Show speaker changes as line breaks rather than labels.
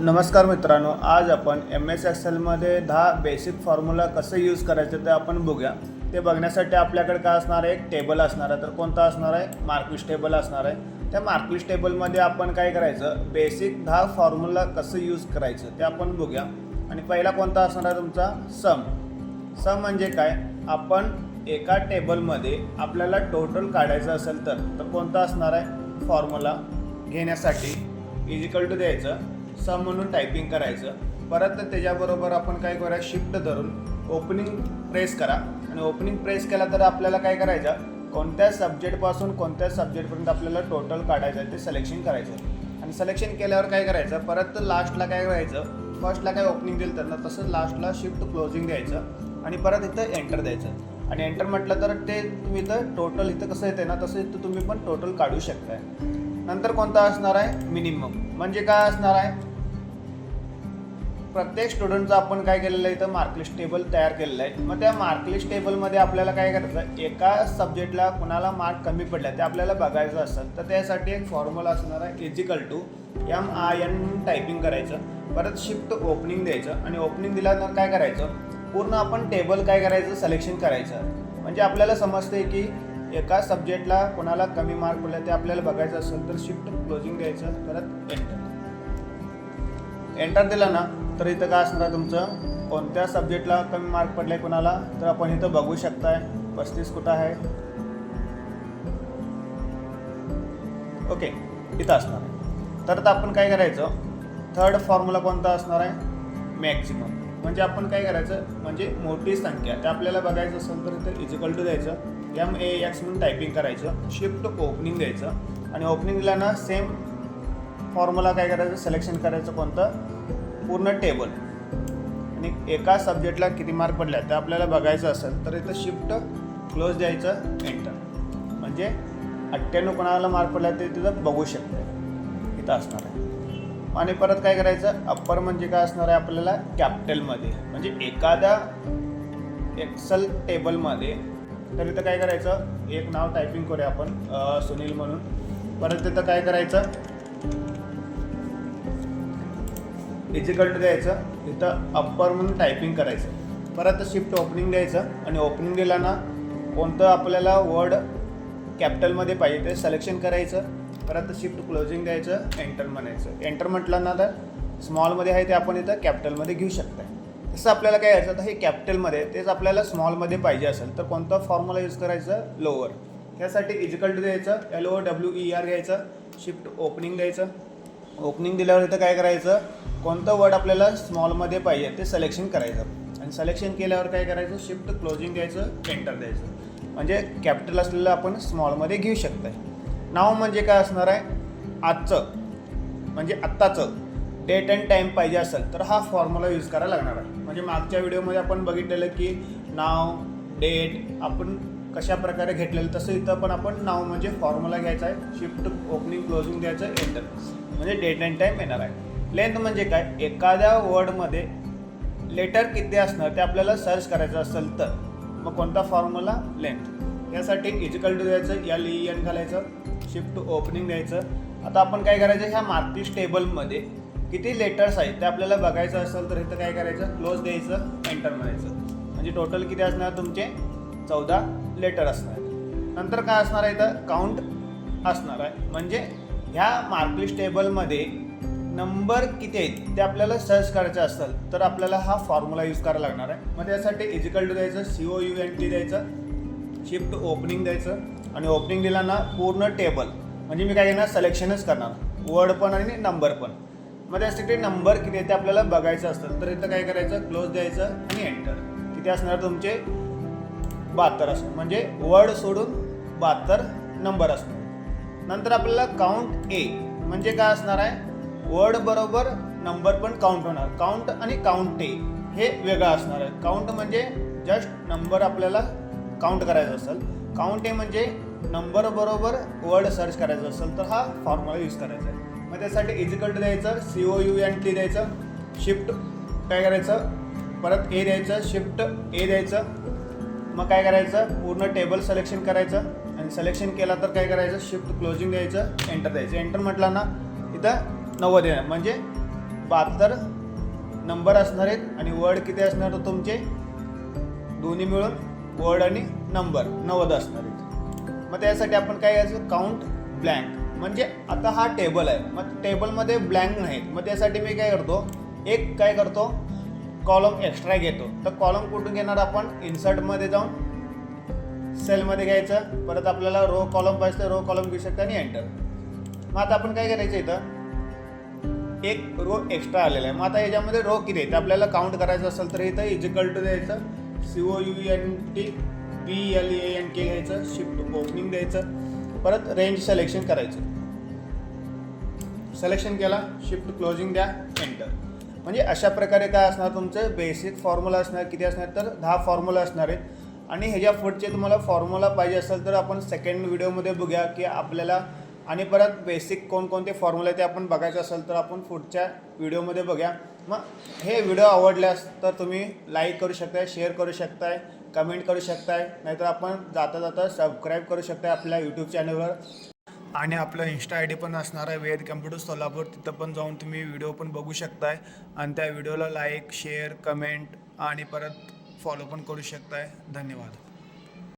नमस्कार मित्रांनो, आज आपण MS एक्सेलमध्ये 10 बेसिक फॉर्म्युला कसं यूज करायचं ते आपण बघूया। ते बघण्यासाठी आपल्याकडे काय असणार आहे, एक टेबल असणार आहे। तर कोणता असणार आहे, मार्कलिस्ट टेबल असणार आहे। त्या मार्कलिस्ट टेबलमध्ये आपण काय करायचं, बेसिक 10 फॉर्म्युला कसं यूज करायचं ते आपण बघूया। आणि पहिला कोणता असणार आहे तुमचा, सम म्हणजे काय, आपण एका टेबलमध्ये आपल्याला टोटल काढायचं असेल तर कोणता असणार आहे, फॉर्म्युला घेण्यासाठी इक्वल टू द्यायचं, सम म्हणून टायपिंग करायचं। परत त्याच्याबरोबर आपण काय करूया, शिफ्ट धरून ओपनिंग प्रेस करा। आणि ओपनिंग प्रेस केला तर आपल्याला काय करायचं, कोणत्या सब्जेक्टपासून कोणत्या सब्जेक्टपर्यंत आपल्याला टोटल काढायचं आहे ते सिलेक्शन करायचं। आणि सिलेक्शन केल्यावर काय करायचं, परत लास्टला काय करायचं, फर्स्टला काय ओपनिंग दिलं तर ना तसं लास्टला शिफ्ट क्लोजिंग द्यायचं आणि परत इथं एंटर द्यायचं। आणि एंटर म्हटलं तर ते तुम्ही इथं टोटल इथं कसं येते ना तसं इथं तुम्ही पण टोटल काढू शकताय। नंतर कोणता असणार आहे, मिनिमम म्हणजे काय असणार आहे, प्रत्येक स्टुडंटचं आपण काय केलेलं आहे, इथं मार्कलिस्ट टेबल तयार केलेलं आहे। मग त्या मार्कलिस्ट टेबलमध्ये आपल्याला काय करायचं, एका सब्जेक्टला कुणाला मार्क कमी पडला ते आपल्याला बघायचं असेल तर त्यासाठी एक फॉर्म्युला असणार आहे, इक्वल टू MIN टायपिंग करायचं, परत शिफ्ट ओपनिंग द्यायचं। आणि ओपनिंग दिल्यानंतर काय करायचं, पूर्ण आपण टेबल काय करायचं, सिलेक्शन करायचं। म्हणजे आपल्याला समजते की एका सब्जेक्टला कोणाला कमी मार्क पडले ते आपल्याला बघायचं असेल तर शिफ्ट क्लोजिंग द्यायचं, परत एंटर दिला ना तर इथं काय असणार आहे तुमचं, कोणत्या सब्जेक्टला कमी मार्क पडले कोणाला, तर आपण इथं बघू शकताय 35 कुठं आहे, ओके इथं असणार आहे। तर आपण काय करायचं, थर्ड फॉर्म्युला कोणता असणार आहे, मॅक्सिमम म्हणजे आपण काय करायचं, म्हणजे मोठी संख्या ते आपल्याला बघायचं असेल तर इथं इक्वल टू द्यायचं, MAX म्हणून टायपिंग करायचं, शिफ्ट ओपनिंग द्यायचं। आणि ओपनिंग दिला ना सेम फॉर्म्युला काय करायचं, सिलेक्शन करायचं कोणतं, पूर्ण टेबल। आणि एका सब्जेक्टला किती मार्क पडले ते आपल्याला बघायचं असेल तर इथं शिफ्ट क्लोज द्यायचं, एंटर। म्हणजे 98 कोणाला मार्क पडला ते तिथं बघू शकते, इथं असणार आहे। आणि परत काय करायचं, अप्पर म्हणजे काय असणार आहे आपल्याला, कॅपिटलमध्ये। म्हणजे एखाद्या एक्सेल टेबलमध्ये तर इथं काय करायचं, एक नाव टायपिंग करूया आपण, सुनील म्हणून। परत तिथं काय करायचं, इक्वल टू द्यायचं, इथं अप्पर म्हणून टायपिंग करायचं, परत शिफ्ट ओपनिंग द्यायचं। आणि ओपनिंग दिला ना कोणतं आपल्याला वर्ड कॅपिटलमध्ये पाहिजे ते सिलेक्शन करायचं, परत शिफ्ट क्लोजिंग द्यायचं, एंटर म्हणायचं। एंटर म्हटलं ना तर स्मॉलमध्ये आहे ते आपण इथं कॅपिटलमध्ये घेऊ शकताय। तसं आपल्याला काय यायचं, तर हे कॅपिटलमध्ये तेच आपल्याला स्मॉलमध्ये पाहिजे असेल तर कोणता फॉर्म्युला यूज करायचं, लोअर। त्यासाठी इक्वल टू द्यायचं, LOWER घ्यायचं, शिफ्ट ओपनिंग द्यायचं। ओपनिंग दिल्यावर इथं काय करायचं, कोणतं वर्ड आपल्याला स्मॉलमध्ये पाहिजे ते सिलेक्शन करायचं। आणि सिलेक्शन केल्यावर काय करायचं, शिफ्ट क्लोजिंग द्यायचं, एंटर द्यायचं। म्हणजे कॅपिटल असलेलं आपण स्मॉलमध्ये घेऊ शकताय। नाव म्हणजे काय असणार आहे, आजचं म्हणजे आत्ताचं, डेट अँड टाईम पाहिजे असेल तर हा फॉर्म्युला यूज करायला लागणार आहे। म्हणजे मागच्या व्हिडिओमध्ये आपण बघितलेलं की नाव, डेट आपण कशा प्रकारे घेतलेलं, तसं इथं पण आपण नाव म्हणजे फॉर्म्युला घ्यायचा आहे, शिफ्ट ओपनिंग क्लोजिंग द्यायचं, एंटर। म्हणजे डेट अँड टाईम येणार आहे। लेंथ म्हणजे काय, एखाद्या वर्डमध्ये लेटर किती असणार ते आपल्याला सर्च करायचं असेल तर मग कोणता फॉर्म्युला, लेंथ। यासाठी इक्वल टू द्यायचं, LEN घालायचं, शिफ्ट ओपनिंग द्यायचं। आता आपण काय करायचं, ह्या मार्कलिस्ट टेबलमध्ये किती लेटर्स आहेत ते आपल्याला बघायचं असेल तर इथं काय करायचं, क्लोज द्यायचं, एंटर म्हणायचं। म्हणजे टोटल किती असणार तुमचे, 14 लेटर असणार। नंतर काय असणार आहे, इथं काउंट असणार आहे। म्हणजे ह्या मार्कलिस्ट टेबलमध्ये नंबर किती आहेत ते आपल्याला सर्च करायचं असेल तर आपल्याला हा फॉर्म्युला यूज करायला लागणार आहे। मग त्यासाठी इक्वल टू द्यायचं, COUNT द्यायचं, शिफ्ट ओपनिंग द्यायचं। आणि ओपनिंग दिला ना पूर्ण टेबल, म्हणजे मी काय करणार, सिलेक्शनच करणार, वर्ड पण आणि नंबर पण। मग त्यासाठी नंबर किती आहे ते आपल्याला बघायचं असतं तर इथं काय करायचं, क्लोज द्यायचं आणि एंटर। किती असणार तुमचे, 72 असणार। म्हणजे वर्ड सोडून 72 नंबर असणार। नंतर आपल्याला काउंट ए म्हणजे काय असणार आहे, वर्ड बरोबर नंबर पण काउंट होणार। काउंट आणि काउंट ए हे वेगळं असणार आहे। काउंट म्हणजे जस्ट नंबर आपल्याला काउंट करायचं असेल, काउंट ए म्हणजे नंबर बरोबर वर्ड सर्च करायचं असेल तर हा फॉर्म्युला यूज करायचा आहे। मग त्यासाठी इक्वल टू द्यायचं, COUNT द्यायचं, शिफ्ट काय करायचं, परत ए द्यायचं, शिफ्ट ए द्यायचं। मग काय करायचं, पूर्ण टेबल सिलेक्शन करायचं। आणि सिलेक्शन केला तर काय करायचं, शिफ्ट क्लोजिंग द्यायचं, एंटर द्यायचं। एंटर म्हटलं ना इथं 90 येणार, म्हणजे 72 नंबर असणार आहेत आणि वर्ड किती असणार तर तुमचे दोन्ही मिळून वर्ड आणि नंबर 90 असणार आहेत. मग त्यासाठी आपण काय करायचं, काउंट ब्लँक. म्हणजे आता हा टेबल आहे, मग टेबलमध्ये ब्लँक नाहीत, मग त्यासाठी मी काय करतो कॉलम एक्स्ट्रा घेतो. तर कॉलम कुठून घेणार आपण, इन्सर्टमध्ये जाऊन सेलमध्ये घ्यायचं, परत आपल्याला रो कॉलम पाहिजे रो कॉलम घेऊ शकता आणि एंटर. मग आता आपण काय करायचं, इथं एक रो एक्स्ट्रा आलेला आहे. मग आता याच्यामध्ये रो किती आहे ते आपल्याला काउंट करायचं असेल तर इथं इजिकल टू द्यायचं, COUNTBLANK घ्यायचं, शिफ्ट ओपनिंग द्यायचं, परत रेंज सिलेक्शन करायचं. सिलेक्शन केला, शिफ्ट क्लोजिंग द्या, एंटर. म्हणजे अशा प्रकारे काय असणार तुमचं बेसिक फॉर्म्युला असणार. किती असणार तर 10 फॉर्म्युला असणार आहेत. आणि ह्याच्या पुढचे तुम्हाला फॉर्म्युला पाहिजे असेल तर आपण सेकंड व्हिडिओमध्ये बघूया की आपल्याला, आणि परत बेसिक कोणकोणते फॉर्म्युले ते आपण बघायचं असेल तर आपण पुढच्या व्हिडिओमध्ये बघूया. मग हे व्हिडिओ आवडल्यास तर तुम्ही लाईक करू शकताय, शेअर करू शकताय, कमेंट करू शकताय, नाहीतर आपण जाता जाता सबस्क्राईब करू शकताय आपल्या यूट्यूब चॅनलवर. आणि आपलं इंस्टा ID पण असणार आहे वेद कम्प्युटर सोलापूर, तिथं पण जाऊन तुम्ही व्हिडिओ पण बघू शकताय आणि त्या व्हिडिओला लाईक शेअर कमेंट आणि परत फॉलो पण करू शकताय. धन्यवाद.